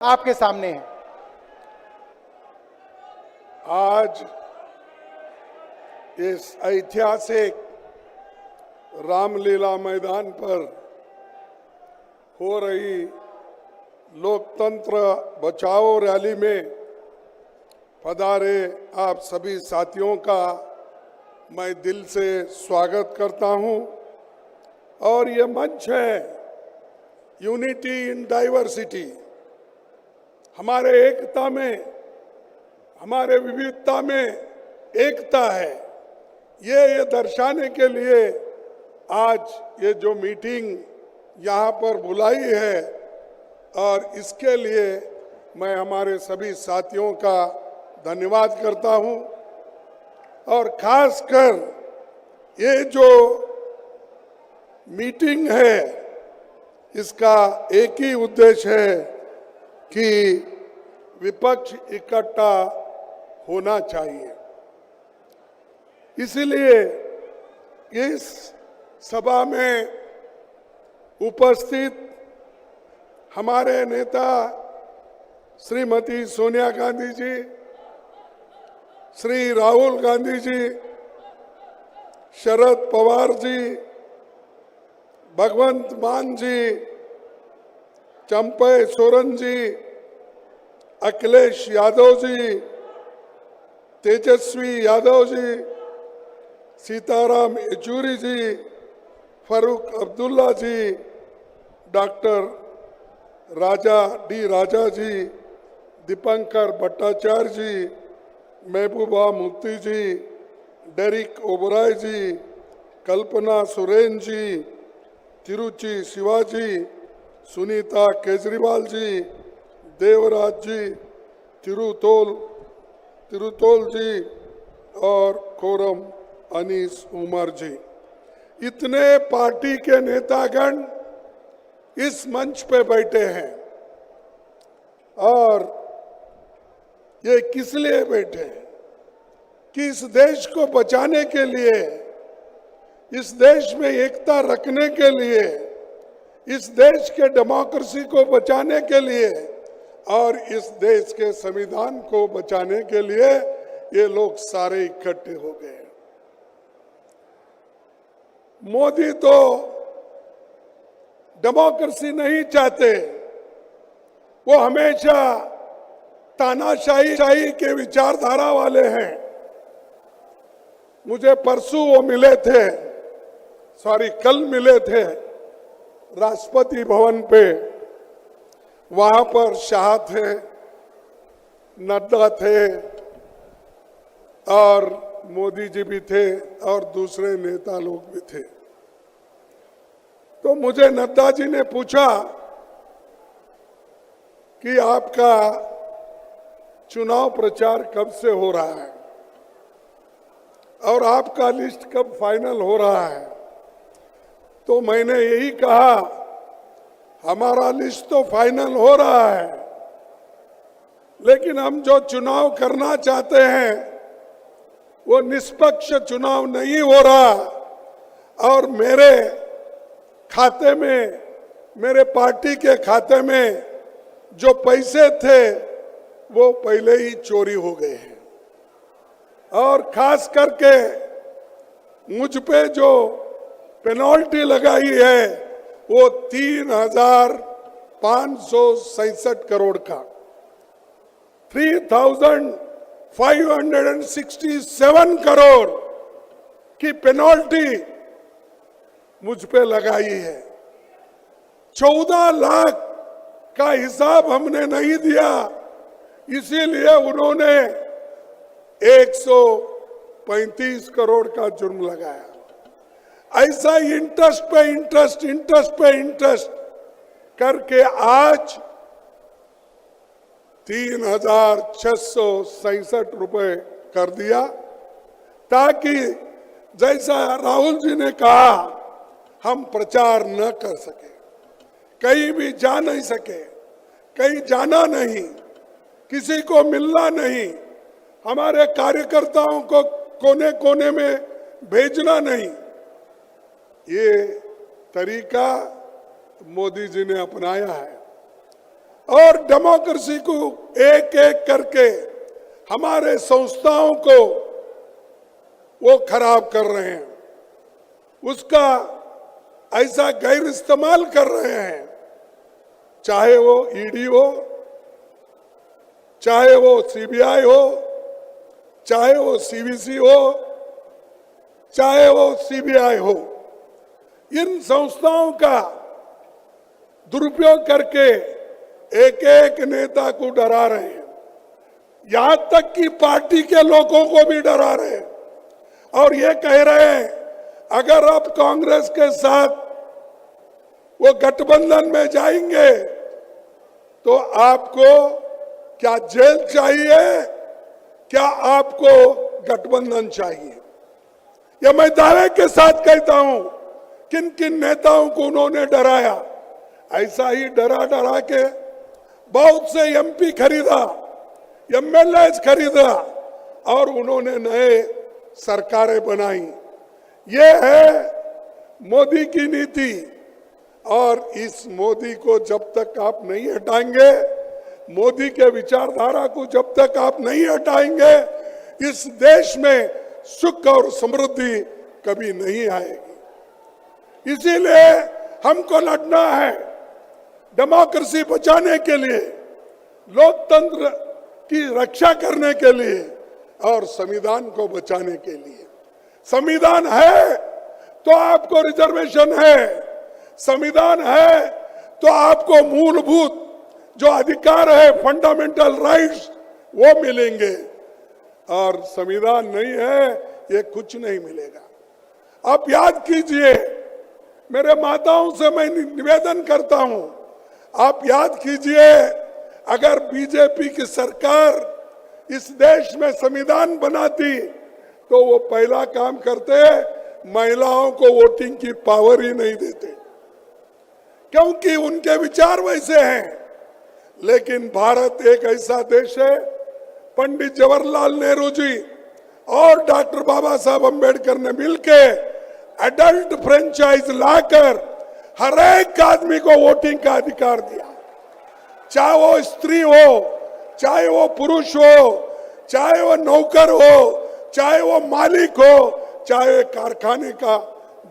आपके सामने है। आज इस ऐतिहासिक रामलीला मैदान पर हो रही लोकतंत्र बचाओ रैली में पधारे आप सभी साथियों का मैं दिल से स्वागत करता हूं। और ये मंच है यूनिटी इन डाइवर्सिटी, हमारे एकता में, हमारे विविधता में एकता है। ये दर्शाने के लिए आज ये जो मीटिंग यहाँ पर बुलाई है, और इसके लिए मैं हमारे सभी साथियों का धन्यवाद करता हूँ। और खासकर ये जो मीटिंग है, इसका एक ही उद्देश्य है कि विपक्ष इकट्ठा होना चाहिए। इसलिए इस सभा में उपस्थित हमारे नेता श्रीमती सोनिया गांधी जी, श्री राहुल गांधी जी, शरद पवार जी, भगवंत मान जी, चंपई सोरेन जी, अखिलेश यादव जी, तेजस्वी यादव जी, सीताराम येचुरी जी, फारूक अब्दुल्ला जी, डॉक्टर राजा जी, दीपंकर भट्टाचार्य जी, महबूबा मुफ्ती जी, डेरिक ओबराय जी, कल्पना सुरेन जी, तिरुचि शिवाजी, सुनीता केजरीवाल जी, देवराज जी, तिरुतोल जी और कोरम अनीस उमर जी, इतने पार्टी के नेतागण इस मंच पे बैठे हैं। और ये किस लिए बैठे हैं? कि इस देश को बचाने के लिए, इस देश में एकता रखने के लिए, इस देश के डेमोक्रेसी को बचाने के लिए और इस देश के संविधान को बचाने के लिए ये लोग सारे इकट्ठे हो गए। मोदी तो डेमोक्रेसी नहीं चाहते, वो हमेशा तानाशाही के विचारधारा वाले हैं। मुझे परसों वो मिले थे, कल मिले थे राष्ट्रपति भवन पे। वहां पर शाह थे, नड्डा थे और मोदी जी भी थे और दूसरे नेता लोग भी थे। तो मुझे नड्डा जी ने पूछा कि आपका चुनाव प्रचार कब से हो रहा है और आपका लिस्ट कब फाइनल हो रहा है? तो मैंने यही कहा, हमारा लिस्ट तो फाइनल हो रहा है, लेकिन हम जो चुनाव करना चाहते हैं वो निष्पक्ष चुनाव नहीं हो रहा। और मेरे खाते में, मेरे पार्टी के खाते में जो पैसे थे वो पहले ही चोरी हो गए हैं। और खास करके मुझ पे जो पेनल्टी लगाई है वो 3,567 करोड़ का, 3,567 करोड़ की पेनल्टी मुझ पे लगाई है। 14 लाख का हिसाब हमने नहीं दिया, इसीलिए उन्होंने 135 करोड़ का जुर्म लगाया। ऐसा इंटरेस्ट पे इंटरेस्ट करके आज 3,667 रुपए कर दिया, ताकि जैसा राहुल जी ने कहा, हम प्रचार न कर सके, कहीं भी जा नहीं सके, कहीं जाना नहीं, किसी को मिलना नहीं, हमारे कार्यकर्ताओं को कोने कोने में भेजना नहीं। ये तरीका मोदी जी ने अपनाया है। और डेमोक्रेसी को एक एक करके हमारे संस्थाओं को वो खराब कर रहे हैं, उसका ऐसा गैर इस्तेमाल कर रहे हैं, चाहे वो ईडी हो, चाहे वो सीबीआई हो, चाहे वो सीवीसी हो, चाहे वो सीबीआई हो। इन संस्थाओं का दुरुपयोग करके एक एक नेता को डरा रहे हैं, यहां तक कि पार्टी के लोगों को भी डरा रहे हैं और ये कह रहे हैं अगर आप कांग्रेस के साथ वो गठबंधन में जाएंगे तो आपको क्या जेल चाहिए, क्या आपको गठबंधन चाहिए। यह मैं दावे के साथ कहता हूं, किन किन नेताओं को उन्होंने डराया, ऐसा ही डरा डरा के बहुत से एमपी खरीदा, एमएलए खरीदा और उन्होंने नए सरकारें बनाई। ये है मोदी की नीति और इस मोदी को जब तक आप नहीं हटाएंगे, मोदी के विचारधारा को जब तक आप नहीं हटाएंगे, इस देश में सुख और समृद्धि कभी नहीं आएगी। इसीलिए हमको लड़ना है डेमोक्रेसी बचाने के लिए, लोकतंत्र की रक्षा करने के लिए और संविधान को बचाने के लिए। संविधान है तो आपको रिजर्वेशन है, संविधान है तो आपको मूलभूत जो अधिकार है, फंडामेंटल राइट्स, वो मिलेंगे और संविधान नहीं है ये कुछ नहीं मिलेगा। आप याद कीजिए, मेरे माताओं से मैं निवेदन करता हूं, आप याद कीजिए अगर बीजेपी की सरकार इस देश में संविधान बनाती तो वो पहला काम करते महिलाओं को वोटिंग की पावर ही नहीं देते, क्योंकि उनके विचार वैसे हैं। लेकिन भारत एक ऐसा देश है, पंडित जवाहरलाल नेहरू जी और डॉक्टर बाबा साहब अम्बेडकर ने मिलके एडल्ट फ्रेंचाइज लाकर हर एक आदमी को वोटिंग का अधिकार दिया, चाहे वो स्त्री हो, चाहे वो पुरुष हो, चाहे वो नौकर हो, चाहे वो मालिक हो, चाहे कारखाने का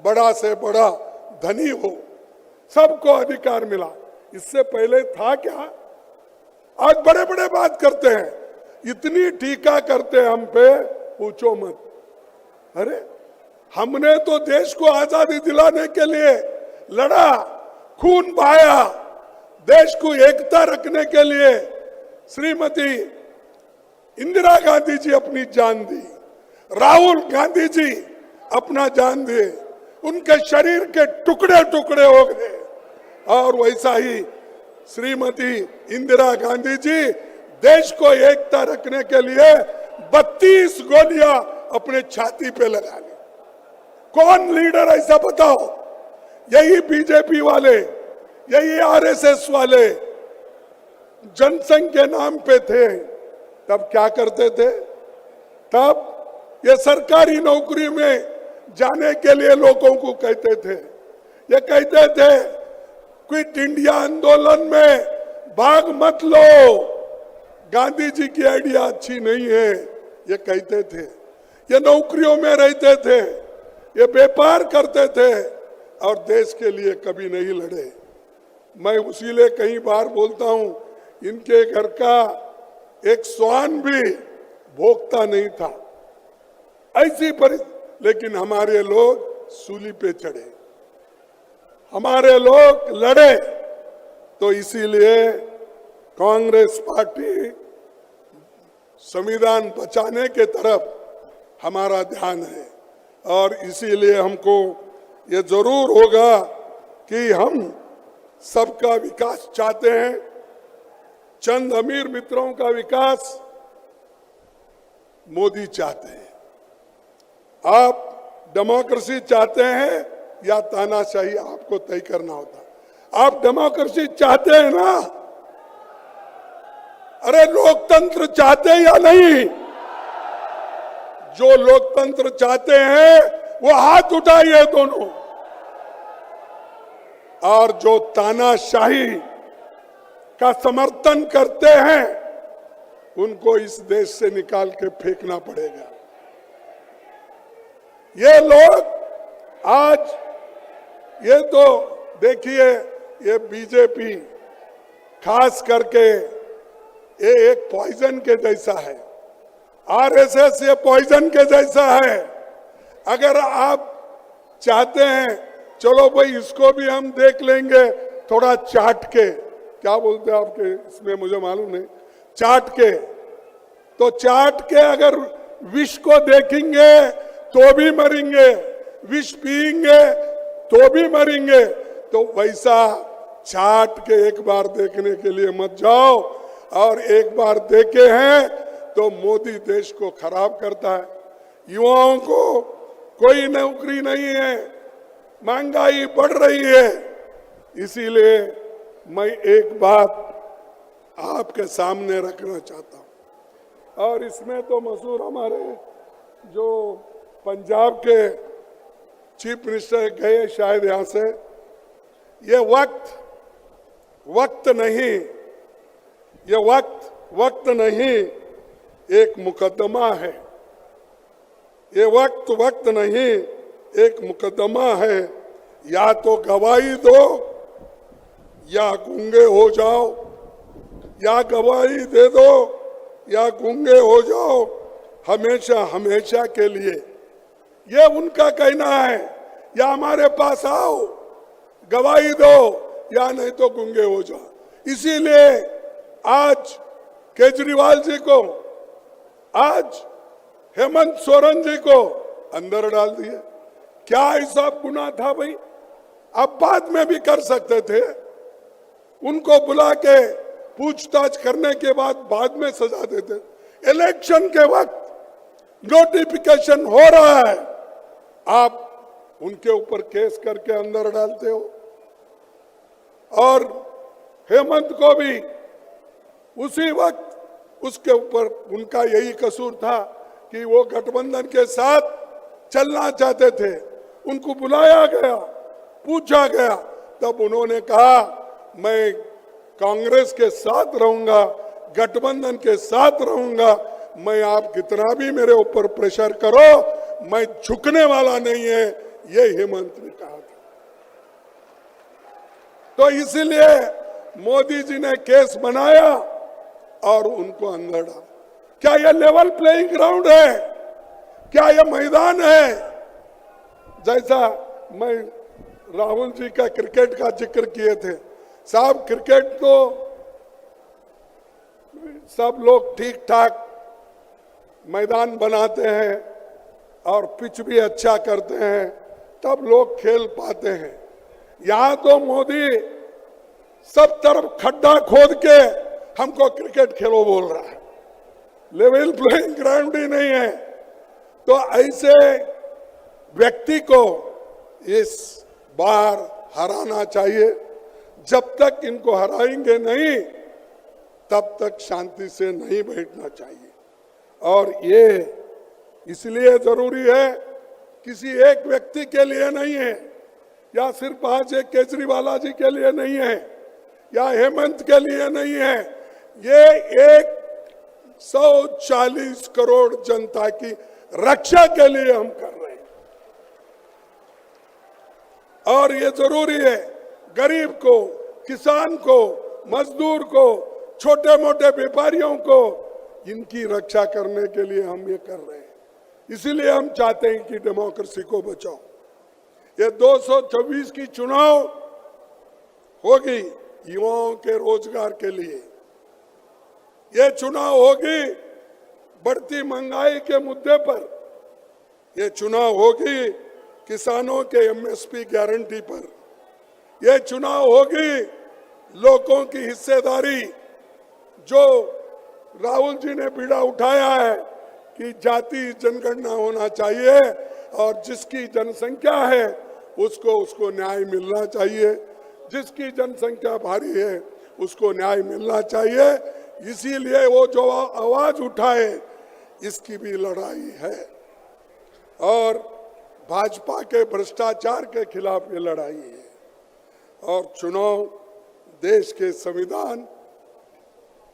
बड़ा से बड़ा धनी हो, सबको अधिकार मिला। इससे पहले था क्या? आज बड़े बड़े बात करते हैं, इतनी टीका करते हैं हम पे, पूछो मत। अरे हमने तो देश को आजादी दिलाने के लिए लड़ा, खून बहाया, देश को एकता रखने के लिए श्रीमती इंदिरा गांधी जी अपनी जान दी, राहुल गांधी जी अपना जान दिए, उनके शरीर के टुकड़े टुकड़े हो गए। और वैसा ही श्रीमती इंदिरा गांधी जी देश को एकता रखने के लिए 32 गोलियां अपने छाती पे लगा ली। कौन लीडर ऐसा बताओ? यही बीजेपी वाले, यही आरएसएस वाले जनसंघ के नाम पे थे। तब क्या करते थे? तब ये सरकारी नौकरी में जाने के लिए लोगों को कहते थे, ये कहते थे क्विट इंडिया आंदोलन में भाग मत लो, गांधी जी की आइडिया अच्छी नहीं है, ये कहते थे। ये नौकरियों में रहते थे, ये व्यापार करते थे और देश के लिए कभी नहीं लड़े। मैं उसीलिए कई बार बोलता हूं, इनके घर का एक स्वान भी भोगता नहीं था, ऐसी परिस्थिति। लेकिन हमारे लोग सूली पे चढ़े, हमारे लोग लड़े। तो इसीलिए कांग्रेस पार्टी संविधान बचाने के तरफ हमारा ध्यान है और इसीलिए हमको ये जरूर होगा कि हम सबका विकास चाहते हैं। चंद अमीर मित्रों का विकास मोदी चाहते हैं। आप डेमोक्रेसी चाहते हैं या तानाशाही, आपको तय करना होता। आप डेमोक्रेसी चाहते हैं ना? अरे लोकतंत्र चाहते हैं या नहीं? जो लोकतंत्र चाहते हैं वो हाथ उठाइए दोनों, और जो तानाशाही का समर्थन करते हैं उनको इस देश से निकाल के फेंकना पड़ेगा। ये लोग आज, ये तो देखिए, ये बीजेपी खास करके ये एक पॉइजन के जैसा है, आरएसएस ये पॉइजन के जैसा है। अगर आप चाहते हैं चलो भाई इसको भी हम देख लेंगे थोड़ा चाट के, क्या बोलते हैं आपके इसमें मुझे मालूम नहीं, चाट के, तो चाट के अगर विष को देखेंगे तो भी मरेंगे, विष पिएंगे तो भी मरेंगे। तो वैसा चाट के एक बार देखने के लिए मत जाओ, और एक बार देखे हैं तो मोदी देश को खराब करता है। युवाओं को कोई नौकरी नहीं है, महंगाई बढ़ रही है। इसीलिए मैं एक बात आपके सामने रखना चाहता हूं, और इसमें तो मशहूर हमारे जो पंजाब के चीफ मिनिस्टर गए शायद यहां से, ये वक्त नहीं, ये वक्त नहीं, एक मुकदमा है। ये वक्त नहीं, एक मुकदमा है। या तो गवाही दो या गूंगे हो जाओ, या गवाही दे दो या गूंगे हो जाओ, हमेशा हमेशा के लिए। ये उनका कहना है, या हमारे पास आओ गवाही दो या नहीं तो गूंगे हो जाओ। इसीलिए आज केजरीवाल जी को, आज हेमंत सोरेन जी को अंदर डाल दिया। क्या ऐसा गुनाह था भाई? आप बाद में भी कर सकते थे, उनको बुला के पूछताछ करने के बाद में सजा देते। इलेक्शन के वक्त नोटिफिकेशन हो रहा है, आप उनके ऊपर केस करके अंदर डालते हो। और हेमंत को भी उसी वक्त उसके ऊपर उनका यही कसूर था कि वो गठबंधन के साथ चलना चाहते थे। उनको बुलाया गया, पूछा गया, तब उन्होंने कहा मैं कांग्रेस के साथ रहूंगा, गठबंधन के साथ रहूंगा, मैं आप कितना भी मेरे ऊपर प्रेशर करो, मैं झुकने वाला नहीं है, ये हेमंत ने कहा था। तो इसीलिए मोदी जी ने केस बनाया और उनको अंदर डाला। क्या यह लेवल प्लेइंग ग्राउंड है? क्या यह मैदान है? जैसा मैं राहुल जी का क्रिकेट का जिक्र किए थे, साहब क्रिकेट तो सब लोग ठीक ठाक मैदान बनाते हैं और पिच भी अच्छा करते हैं, तब लोग खेल पाते हैं। यहां तो मोदी सब तरफ खड्डा खोद के हमको क्रिकेट खेलो बोल रहा है, लेवल प्लेइंग ग्राउंड ही नहीं है। तो ऐसे व्यक्ति को इस बार हराना चाहिए। जब तक इनको हराएंगे नहीं, तब तक शांति से नहीं बैठना चाहिए। और ये इसलिए जरूरी है, किसी एक व्यक्ति के लिए नहीं है, या सिर्फ आज एक केजरीवाल जी के लिए नहीं है, या हेमंत के लिए नहीं है, ये 140 करोड़ जनता की रक्षा के लिए हम कर रहे हैं। और ये जरूरी है, गरीब को, किसान को, मजदूर को, छोटे मोटे व्यापारियों को, इनकी रक्षा करने के लिए हम ये कर रहे हैं। इसीलिए हम चाहते हैं कि डेमोक्रेसी को बचाओ। ये 224 की चुनाव होगी युवाओं के रोजगार के लिए, ये चुनाव होगी बढ़ती महंगाई के मुद्दे पर, ये चुनाव होगी किसानों के एमएसपी गारंटी पर, यह चुनाव होगी लोगों की हिस्सेदारी। जो राहुल जी ने बीड़ा उठाया है कि जाति जनगणना होना चाहिए और जिसकी जनसंख्या है उसको न्याय मिलना चाहिए, जिसकी जनसंख्या भारी है उसको न्याय मिलना चाहिए। इसीलिए वो जो आवाज उठाए, इसकी भी लड़ाई है। और भाजपा के भ्रष्टाचार के खिलाफ ये लड़ाई है। और चुनाव देश के संविधान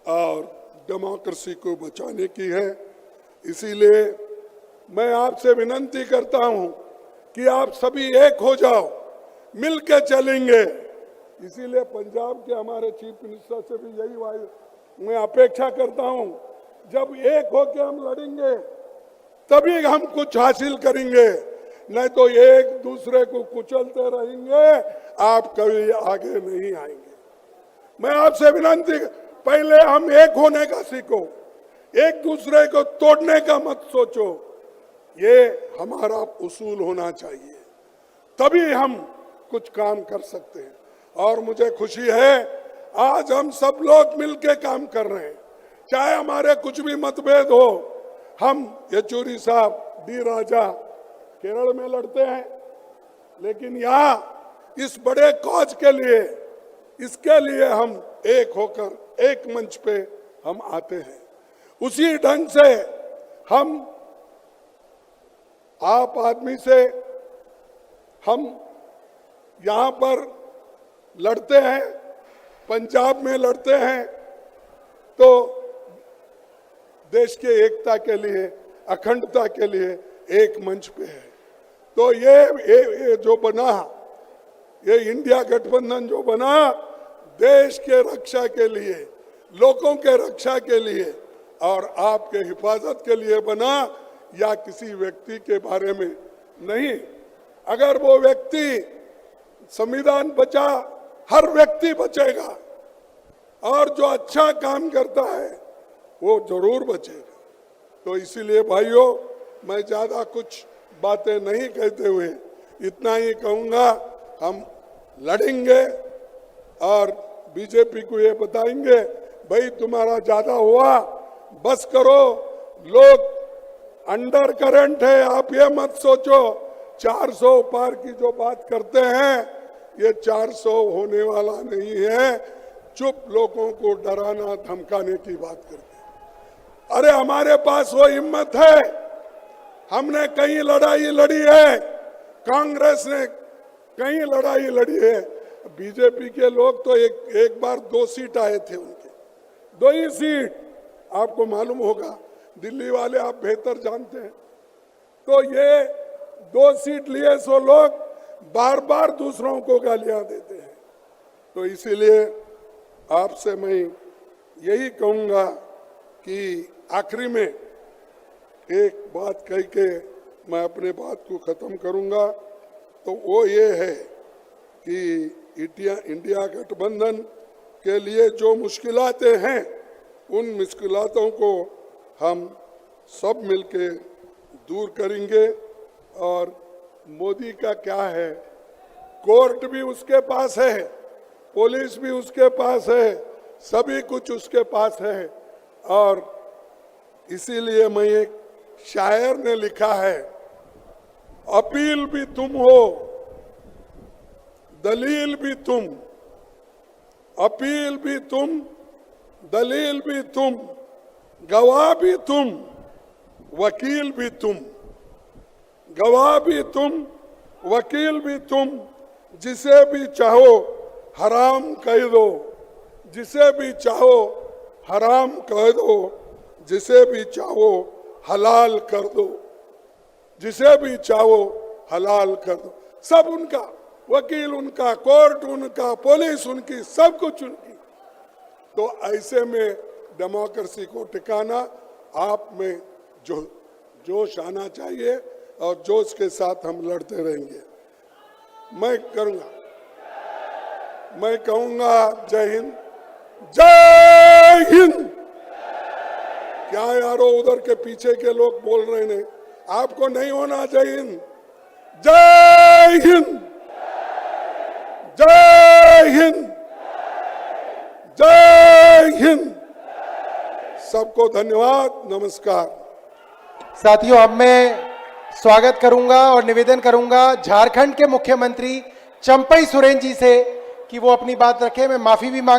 और डेमोक्रेसी को बचाने की है। इसीलिए मैं आपसे विनती करता हूं कि आप सभी एक हो जाओ, मिलके चलेंगे। इसीलिए पंजाब के हमारे चीफ मिनिस्टर से भी यही मैं अपेक्षा करता हूं, जब एक होकर हम लड़ेंगे तभी हम कुछ हासिल करेंगे, नहीं तो एक दूसरे को कुचलते रहेंगे, आप कभी आगे नहीं आएंगे। मैं आपसे विनती, पहले हम एक होने का सीखो, एक दूसरे को तोड़ने का मत सोचो। ये हमारा उसूल होना चाहिए, तभी हम कुछ काम कर सकते हैं। और मुझे खुशी है आज हम सब लोग मिलके काम कर रहे हैं, चाहे हमारे कुछ भी मतभेद हो। हम येचुरी साहब, डी राजा केरल में लड़ते हैं, लेकिन यहाँ इस बड़े कॉज के लिए, इसके लिए हम एक होकर एक मंच पे हम आते हैं। उसी ढंग से हम आप आदमी से हम यहाँ पर लड़ते हैं, पंजाब में लड़ते हैं, तो देश के एकता के लिए, अखंडता के लिए एक मंच पे है। तो ये जो बना, ये इंडिया गठबंधन जो बना, देश के रक्षा के लिए, लोगों के रक्षा के लिए और आपके हिफाजत के लिए बना, या किसी व्यक्ति के बारे में नहीं। अगर वो व्यक्ति, संविधान बचा, हर व्यक्ति बचेगा, और जो अच्छा काम करता है वो जरूर बचेगा। तो इसीलिए भाइयों, मैं ज्यादा कुछ बातें नहीं कहते हुए इतना ही कहूंगा, हम लड़ेंगे और बीजेपी को ये बताएंगे, भाई तुम्हारा ज्यादा हुआ, बस करो। लोग अंडर करंट है, आप ये मत सोचो 400 पार की जो बात करते हैं, ये 400 होने वाला नहीं है। चुप लोगों को डराना धमकाने की बात करते हैं। अरे हमारे पास वो हिम्मत है, हमने कई लड़ाई लड़ी है, कांग्रेस ने कई लड़ाई लड़ी है। बीजेपी के लोग तो एक बार 2 सीट आए थे, उनके 2 ही सीट, आपको मालूम होगा, दिल्ली वाले आप बेहतर जानते हैं। तो ये 2 सीट लिए सो लोग बार बार दूसरों को गालियां देते हैं। तो इसीलिए आपसे मैं यही कहूंगा कि आखिरी में एक बात कह के मैं अपने बात को खत्म करूंगा, तो वो ये है कि इंडिया गठबंधन के लिए जो मुश्किलातें हैं, उन मुश्किलातों को हम सब मिलके दूर करेंगे। और मोदी का क्या है, कोर्ट भी उसके पास है, पुलिस भी उसके पास है, सभी कुछ उसके पास है। और इसीलिए मैं, एक शायर ने लिखा है, अपील भी तुम हो, दलील भी तुम, अपील भी तुम, दलील भी तुम, गवाह भी तुम, वकील भी तुम, गवाह भी तुम, वकील भी तुम, जिसे भी चाहो हराम कह दो, जिसे भी चाहो हराम कह दो, जिसे भी चाहो हलाल कर दो, जिसे भी चाहो हलाल कर दो। सब उनका, वकील उनका, कोर्ट उनका, पुलिस उनकी, सब कुछ उनकी। तो ऐसे में डेमोक्रेसी को टिकाना आप में जोश आना चाहिए, और जोश के साथ हम लड़ते रहेंगे। मैं कहूंगा जय हिंद, जय हिंद। क्या यारो उधर के पीछे के लोग बोल रहे हैं, आपको नहीं होना जय हिंद? जय हिंद, जय हिंद, जय हिंद। सबको धन्यवाद, नमस्कार। साथियों, अब मैं स्वागत करूंगा और निवेदन करूंगा झारखंड के मुख्यमंत्री चंपई सोरेन जी से कि वो अपनी बात रखें। मैं माफी भी मांग